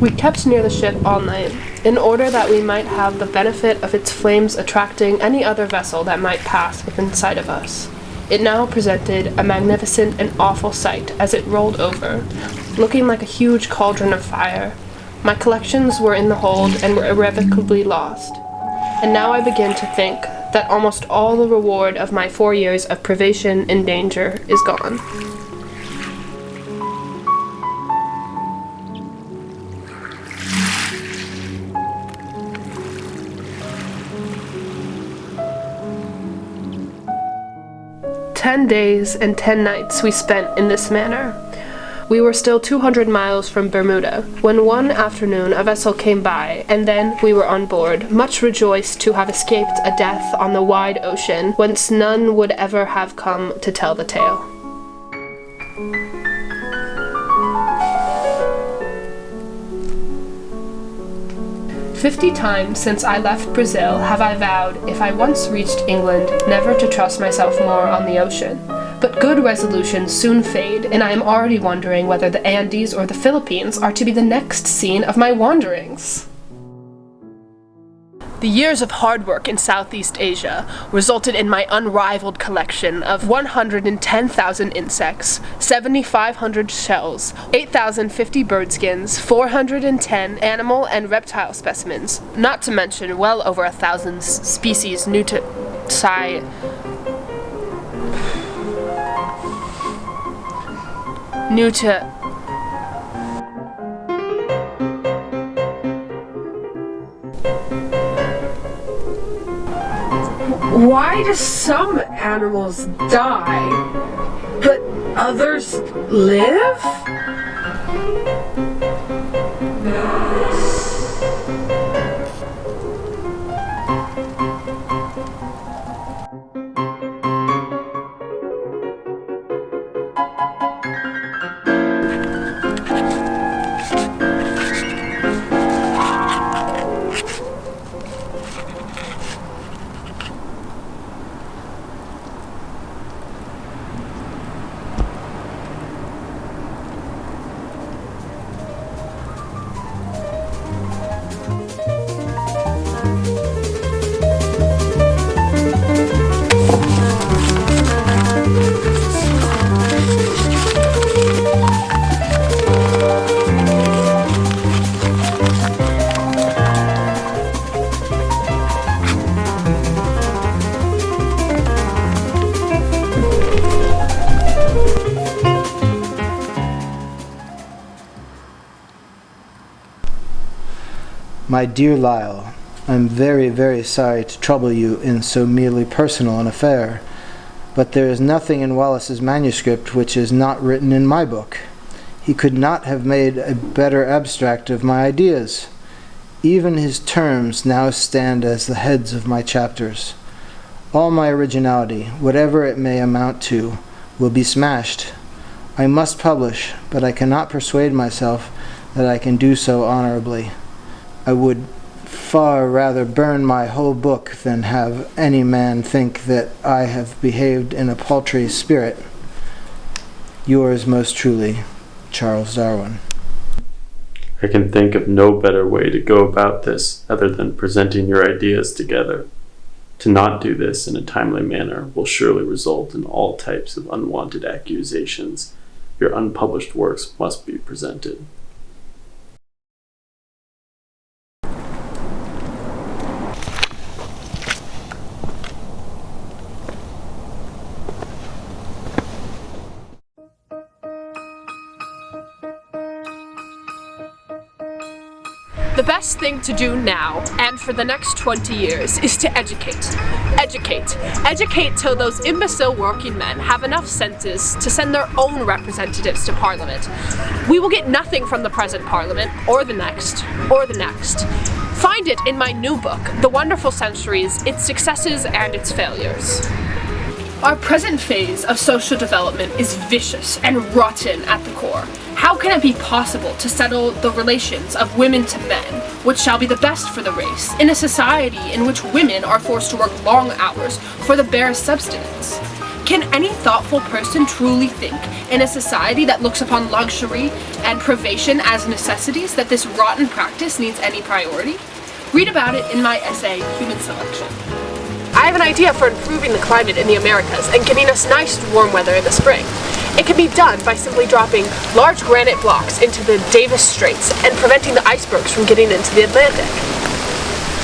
We kept near the ship all night, in order that we might have the benefit of its flames attracting any other vessel that might pass within sight of us. It now presented a magnificent and awful sight as it rolled over, looking like a huge cauldron of fire. My collections were in the hold and were irrevocably lost. And now I begin to think that almost all the reward of my 4 years of privation and danger is gone. "10 days and 10 nights we spent in this manner. We were still 200 miles from Bermuda, when one afternoon a vessel came by, and then we were on board, much rejoiced to have escaped a death on the wide ocean, whence none would ever have come to tell the tale. 50 times since I left Brazil have I vowed, if I once reached England, never to trust myself more on the ocean. But good resolutions soon fade, and I am already wondering whether the Andes or the Philippines are to be the next scene of my wanderings. The years of hard work in Southeast Asia resulted in my unrivaled collection of 110,000 insects, 7,500 shells, 8,050 bird skins, 410 animal and reptile specimens, not to mention well over 1,000 species new to Why do some animals die, but others live? My dear Lyle, I am very, very sorry to trouble you in so merely personal an affair, but there is nothing in Wallace's manuscript which is not written in my book. He could not have made a better abstract of my ideas. Even his terms now stand as the heads of my chapters. All my originality, whatever it may amount to, will be smashed. I must publish, but I cannot persuade myself that I can do so honorably. I would far rather burn my whole book than have any man think that I have behaved in a paltry spirit. Yours most truly, Charles Darwin. I can think of no better way to go about this other than presenting your ideas together. To not do this in a timely manner will surely result in all types of unwanted accusations. Your unpublished works must be presented. The best thing to do now, and for the next 20 years, is to educate. Educate till those imbecile working men have enough senses to send their own representatives to Parliament. We will get nothing from the present Parliament, or the next, or the next. Find it in my new book, The Wonderful Centuries, Its Successes and Its Failures. Our present phase of social development is vicious and rotten at the core. How can it be possible to settle the relations of women to men, which shall be the best for the race, in a society in which women are forced to work long hours for the bare subsistence? Can any thoughtful person truly think, in a society that looks upon luxury and privation as necessities, that this rotten practice needs any priority? Read about it in my essay, Human Selection. I have an idea for improving the climate in the Americas and getting us nice warm weather in the spring. It can be done by simply dropping large granite blocks into the Davis Straits and preventing the icebergs from getting into the Atlantic.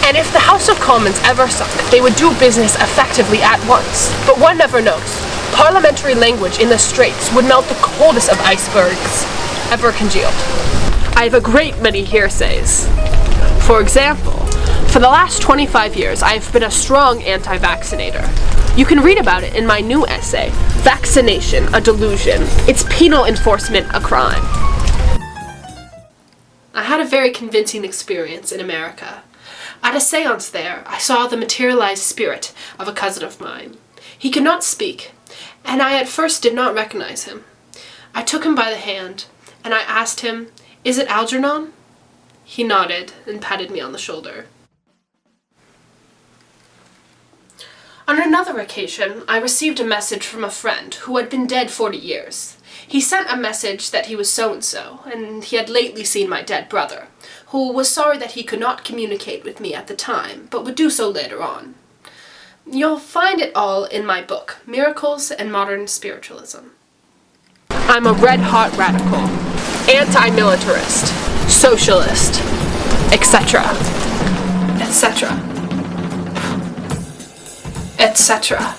And if the House of Commons ever sunk, they would do business effectively at once. But one never knows. Parliamentary language in the Straits would melt the coldest of icebergs ever congealed. I have a great many hearsays. For example, for the last 25 years, I have been a strong anti-vaccinator. You can read about it in my new essay, Vaccination, a Delusion. Its penal enforcement a crime. I had a very convincing experience in America. At a seance there, I saw the materialized spirit of a cousin of mine. He could not speak, and I at first did not recognize him. I took him by the hand, and I asked him, "Is it Algernon?" He nodded and patted me on the shoulder. On another occasion, I received a message from a friend who had been dead 40 years. He sent a message that he was so-and-so, and he had lately seen my dead brother, who was sorry that he could not communicate with me at the time, but would do so later on. You'll find it all in my book, Miracles and Modern Spiritualism. I'm a red-hot radical, anti-militarist, socialist, etc., etc., etc.